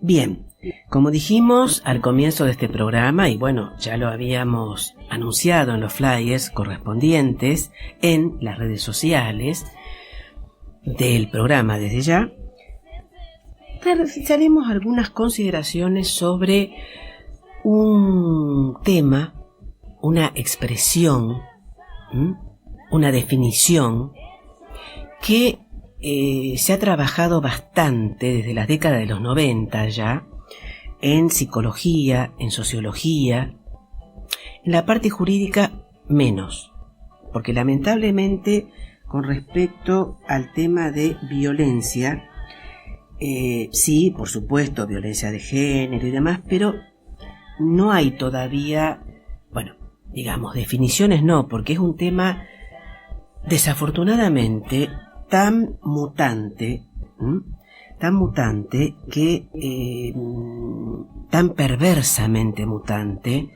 Bien, como dijimos al comienzo de este programa, y bueno, ya lo habíamos anunciado en los flyers correspondientes en las redes sociales del programa desde ya, realizaremos algunas consideraciones sobre un tema, una expresión, una definición que se ha trabajado bastante desde las décadas de los 90 ya, en psicología, en sociología, en la parte jurídica menos, porque lamentablemente con respecto al tema de violencia, sí, por supuesto, violencia de género y demás, pero no hay todavía, bueno, digamos, definiciones no, porque es un tema desafortunadamente tan mutante que tan perversamente mutante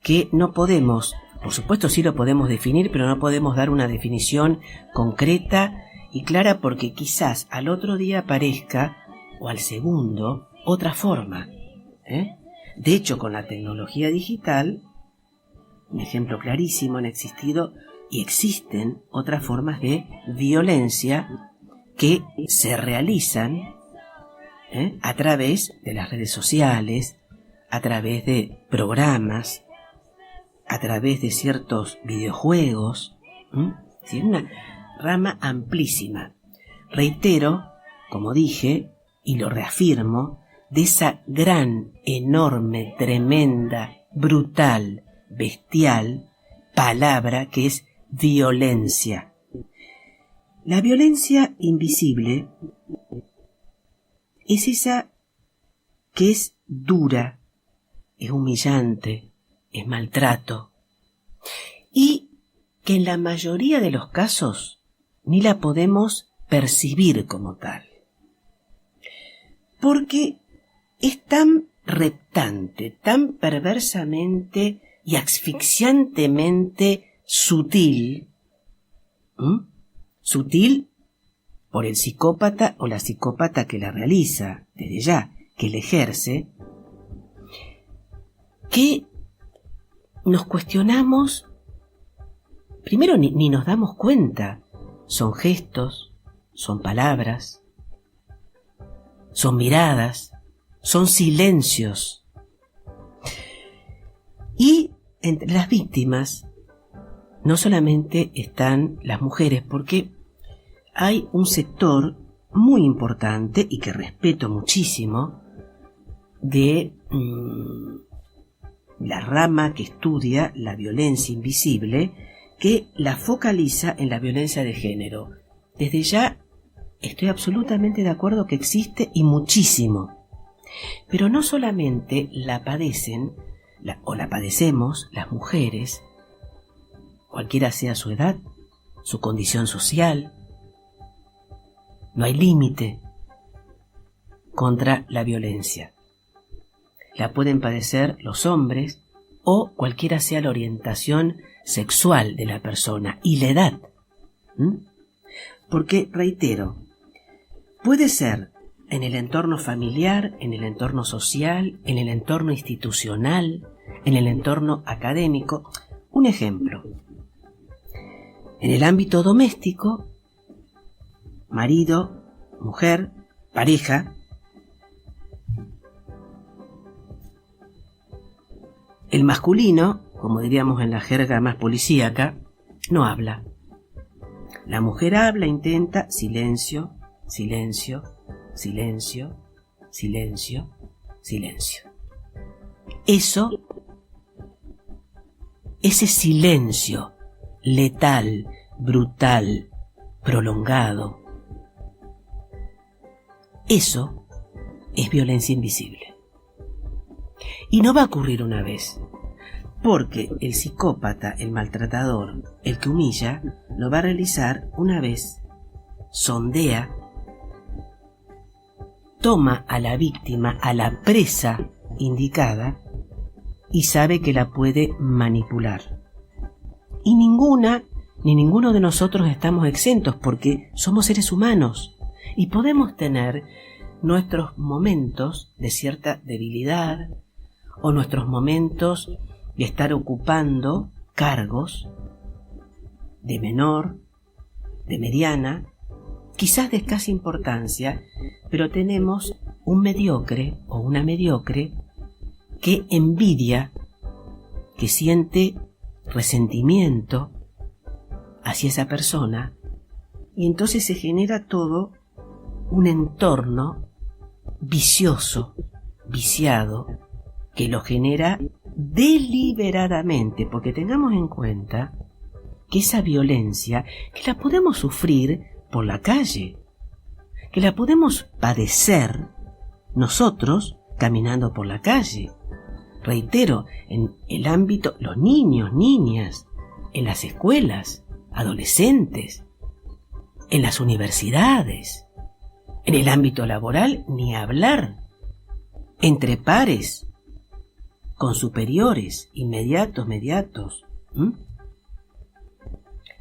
que no podemos, por supuesto sí lo podemos definir, pero no podemos dar una definición concreta y clara porque quizás al otro día aparezca, o al segundo, otra forma. De hecho, con la tecnología digital, un ejemplo clarísimo, han existido y existen otras formas de violencia que se realizan a través de las redes sociales, a través de programas, a través de ciertos videojuegos, ¿sí? Una rama amplísima. Reitero, como dije, y lo reafirmo, de esa gran, enorme, tremenda, brutal, bestial palabra que es violencia. La violencia invisible es esa que es dura, es humillante, es maltrato, y que en la mayoría de los casos ni la podemos percibir como tal, porque es tan reptante, tan perversamente y asfixiantemente sutil, sutil por el psicópata o la psicópata que la realiza, desde ya, que la ejerce, que nos cuestionamos, primero ni nos damos cuenta, son gestos, son palabras, son miradas, son silencios. Y entre las víctimas no solamente están las mujeres, porque hay un sector muy importante y que respeto muchísimo de la rama que estudia la violencia invisible, que la focaliza en la violencia de género. Desde ya estoy absolutamente de acuerdo que existe y muchísimo, pero no solamente la padecen o la padecemos las mujeres, cualquiera sea su edad, su condición social. No hay límite contra la violencia. La pueden padecer los hombres o cualquiera sea la orientación sexual de la persona y la edad. Porque, reitero, puede ser en el entorno familiar, en el entorno social, en el entorno institucional, en el entorno académico. Un ejemplo. En el ámbito doméstico, marido, mujer, pareja, el masculino, como diríamos en la jerga más policíaca, no habla. La mujer habla, intenta, silencio, silencio, silencio, silencio, silencio. Ese silencio letal, brutal, prolongado, eso es violencia invisible. Y no va a ocurrir una vez, porque el psicópata, el maltratador, el que humilla, lo va a realizar una vez, sondea, toma a la víctima, a la presa indicada, y sabe que la puede manipular. Y ninguna ni ninguno de nosotros estamos exentos porque somos seres humanos y podemos tener nuestros momentos de cierta debilidad o nuestros momentos de estar ocupando cargos de menor, de mediana, quizás de escasa importancia, pero tenemos un mediocre o una mediocre que envidia, que siente resentimiento hacia esa persona, y entonces se genera todo un entorno vicioso, viciado, que lo genera deliberadamente, porque tengamos en cuenta que esa violencia, que la podemos sufrir por la calle, que la podemos padecer nosotros caminando por la calle. Reitero, en el ámbito, los niños, niñas, en las escuelas, adolescentes, en las universidades, en el ámbito laboral, ni hablar, entre pares, con superiores, inmediatos, mediatos,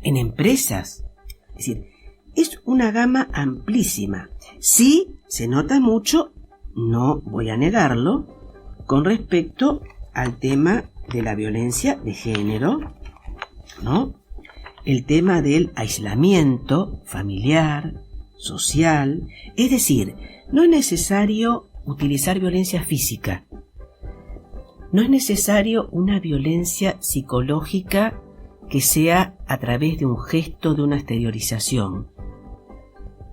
en empresas. Es decir, es una gama amplísima. Sí, se nota mucho, no voy a negarlo, con respecto al tema de la violencia de género, ¿no? El tema del aislamiento familiar, social, es decir, no es necesario utilizar violencia física, no es necesario una violencia psicológica que sea a través de un gesto, de una exteriorización.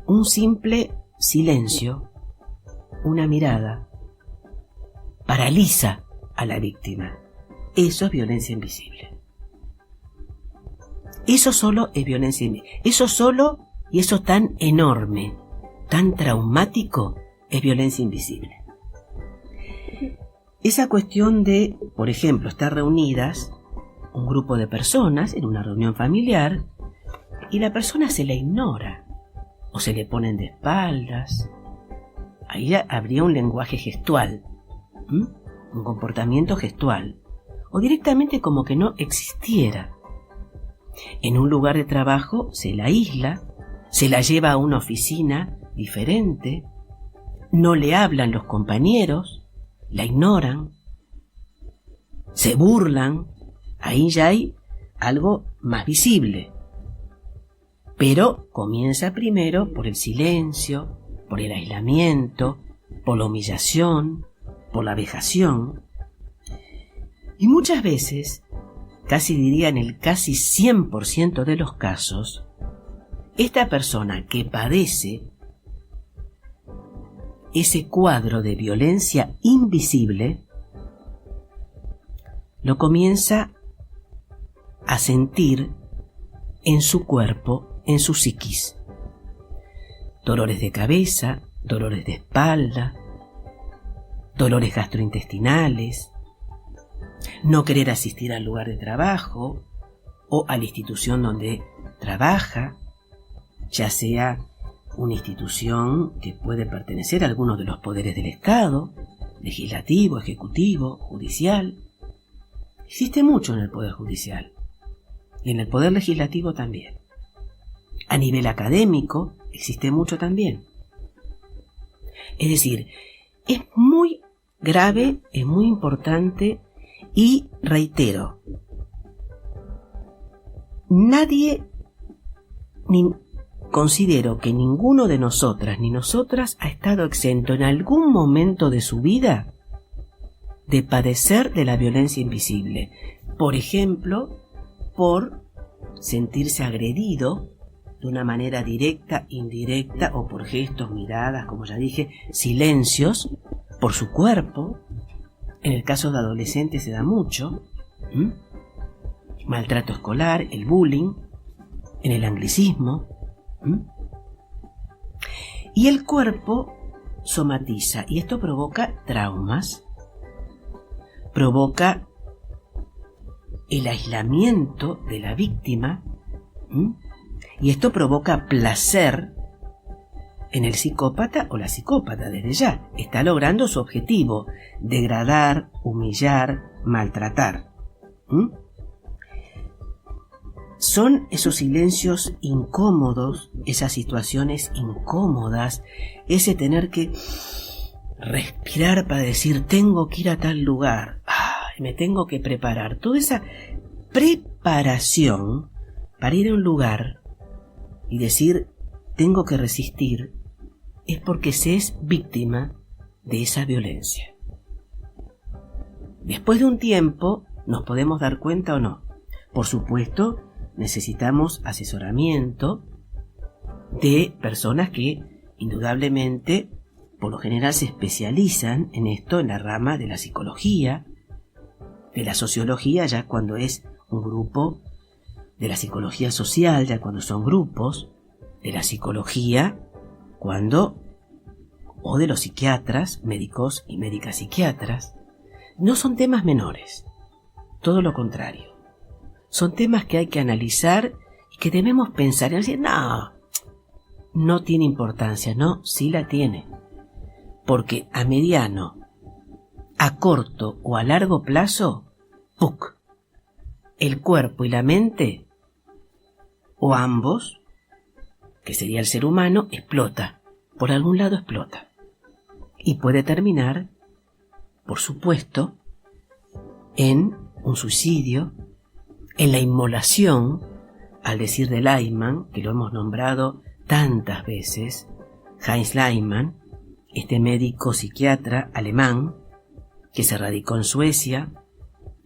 Un simple silencio, una mirada, paraliza a la víctima. Eso es violencia invisible. Eso solo es violencia invisible. Eso solo, y eso tan enorme, tan traumático, es violencia invisible. Esa cuestión de, por ejemplo, estar reunidas un grupo de personas en una reunión familiar y la persona se le ignora o se le ponen de espaldas, ahí habría un lenguaje gestual, un comportamiento gestual, o directamente como que no existiera. En un lugar de trabajo se la aísla, se la lleva a una oficina diferente, no le hablan los compañeros, la ignoran, se burlan, ahí ya hay algo más visible. Pero comienza primero por el silencio, por el aislamiento, por la humillación, por la vejación. Y muchas veces, casi diría en el casi 100% de los casos, esta persona que padece ese cuadro de violencia invisible, lo comienza a sentir en su cuerpo, en su psiquis. Dolores de cabeza, dolores de espalda, dolores gastrointestinales, no querer asistir al lugar de trabajo o a la institución donde trabaja, ya sea una institución que puede pertenecer a alguno de los poderes del Estado, legislativo, ejecutivo, judicial. Existe mucho en el Poder Judicial y en el Poder Legislativo también. A nivel académico existe mucho también. Es decir, es muy grave, es muy importante y reitero, considero que ninguno de nosotras ni nosotras ha estado exento en algún momento de su vida de padecer de la violencia invisible. Por ejemplo, por sentirse agredido de una manera directa, indirecta o por gestos, miradas, como ya dije, silencios, por su cuerpo. En el caso de adolescentes se da mucho. Maltrato escolar, el bullying, en el anglicismo. Y el cuerpo somatiza y esto provoca traumas, provoca el aislamiento de la víctima y esto provoca placer en el psicópata o la psicópata. Desde ya está logrando su objetivo: degradar, humillar, maltratar. son esos silencios incómodos, esas situaciones incómodas, ese tener que respirar para decir tengo que ir a tal lugar, me tengo que preparar. Toda esa preparación para ir a un lugar y decir tengo que resistir es porque se es víctima de esa violencia. Después de un tiempo nos podemos dar cuenta o no. Por supuesto, necesitamos asesoramiento de personas que indudablemente por lo general se especializan en esto, en la rama de la psicología, de la sociología, ya cuando es un grupo, de la psicología social, ya cuando son grupos, de la psicología, o de los psiquiatras, médicos y médicas psiquiatras. No son temas menores, todo lo contrario. Son temas que hay que analizar y que debemos pensar y decir, no tiene importancia. No, sí la tiene. Porque a mediano, a corto o a largo plazo, ¡puc!, el cuerpo y la mente, o ambos, que sería el ser humano, explota. Por algún lado explota. Y puede terminar, por supuesto, en un suicidio, en la inmolación, al decir de Lehmann, que lo hemos nombrado tantas veces, Heinz Lehmann, este médico psiquiatra alemán que se radicó en Suecia,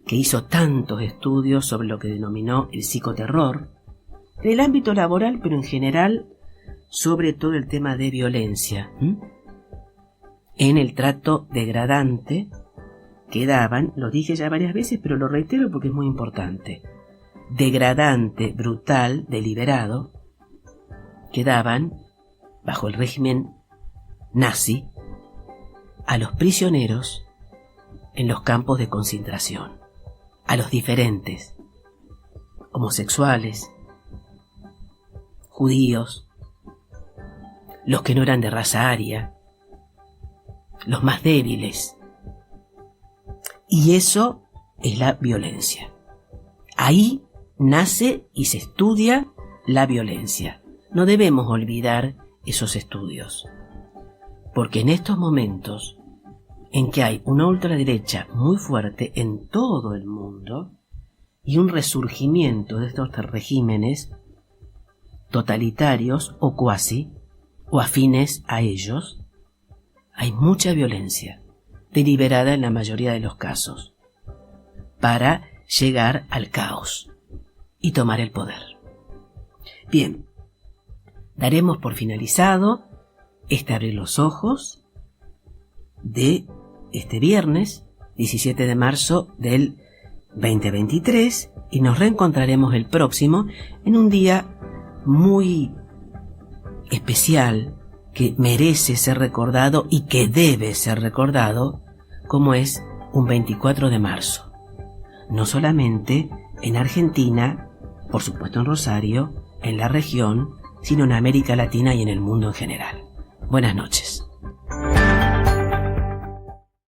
que hizo tantos estudios sobre lo que denominó el psicoterror, en el ámbito laboral, pero en general sobre todo el tema de violencia, en el trato degradante que daban, lo dije ya varias veces, pero lo reitero porque es muy importante, degradante, brutal, deliberado, que daban, bajo el régimen nazi, a los prisioneros en los campos de concentración, a los diferentes, homosexuales, judíos, los que no eran de raza aria, los más débiles. Y eso es la violencia. Ahí nace y se estudia la violencia. No debemos olvidar esos estudios, porque en estos momentos en que hay una ultraderecha muy fuerte en todo el mundo y un resurgimiento de estos regímenes totalitarios o cuasi, o afines a ellos, hay mucha violencia, deliberada en la mayoría de los casos, para llegar al caos y tomar el poder. Bien, daremos por finalizado este Abrir los Ojos de este viernes 17 de marzo del 2023 y nos reencontraremos el próximo en un día muy especial que merece ser recordado y que debe ser recordado, como es un 24 de marzo. No solamente en Argentina, por supuesto en Rosario, en la región, sino en América Latina y en el mundo en general. Buenas noches.